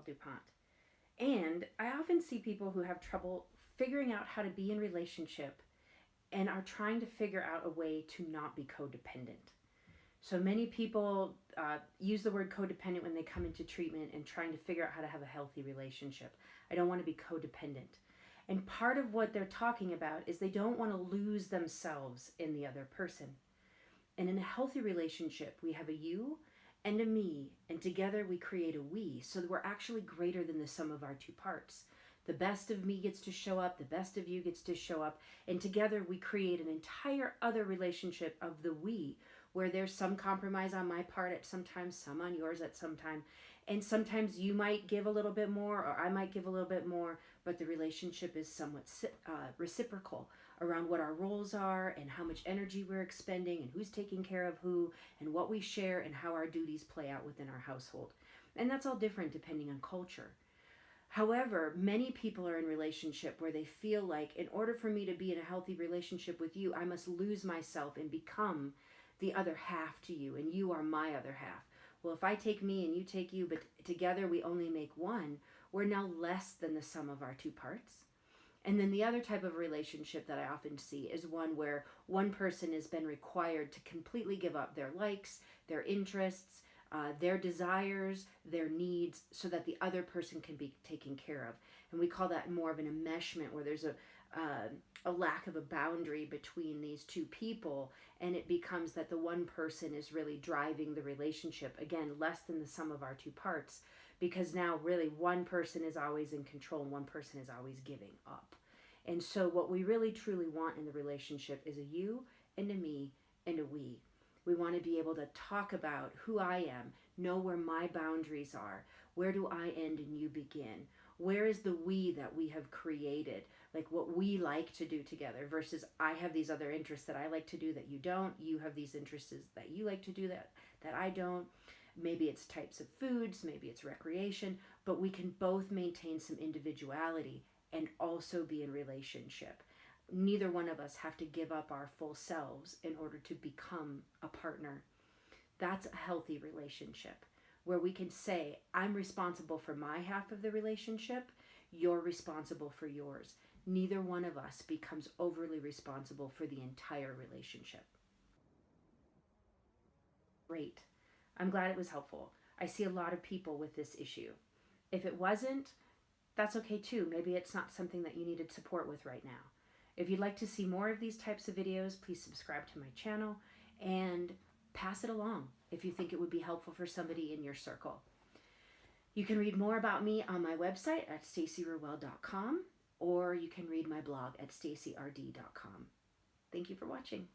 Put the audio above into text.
Reuille-Dupont. And I often see people who have trouble figuring out how to be in relationship and are trying to figure out a way to not be codependent. So many people use the word codependent when they come into treatment and trying to figure out how to have a healthy relationship. I don't want to be codependent. And part of what they're talking about is they don't want to lose themselves in the other person. And in a healthy relationship, we have a you and a me, and together we create a we, so that we're actually greater than the sum of our two parts. The best of me gets to show up, the best of you gets to show up, and together we create an entire other relationship of the we, where there's some compromise on my part at some time, some on yours at some time, and sometimes you might give a little bit more or I might give a little bit more, but the relationship is somewhat reciprocal around what our roles are and how much energy we're expending and who's taking care of who and what we share and how our duties play out within our household. And that's all different depending on culture. However, many people are in relationship where they feel like in order for me to be in a healthy relationship with you, I must lose myself and become the other half to you, and you are my other half. Well, if I take me and you take you, but together we only make one, we're now less than the sum of our two parts. And then the other type of relationship that I often see is one where one person has been required to completely give up their likes, their interests, their desires, their needs, so that the other person can be taken care of. And we call that more of an enmeshment, where there's a lack of a boundary between these two people, and it becomes that the one person is really driving the relationship, again, less than the sum of our two parts, because now really one person is always in control and one person is always giving up. And so what we really truly want in the relationship is a you and a me and a we. We want to be able to talk about who I am, know where my boundaries are. Where do I end and you begin? Where is the we that we have created? Like what we like to do together versus I have these other interests that I like to do that you don't. You have these interests that you like to do that I don't. Maybe it's types of foods, maybe it's recreation, but we can both maintain some individuality and also be in relationship. Neither one of us have to give up our full selves in order to become a partner. That's a healthy relationship where we can say, I'm responsible for my half of the relationship, you're responsible for yours. Neither one of us becomes overly responsible for the entire relationship. Great. I'm glad it was helpful. I see a lot of people with this issue. If it wasn't, that's okay too. Maybe it's not something that you needed support with right now. If you'd like to see more of these types of videos, please subscribe to my channel and pass it along if you think it would be helpful for somebody in your circle. You can read more about me on my website at stacyreuelle.com, or you can read my blog at stacyrd.com. Thank you for watching.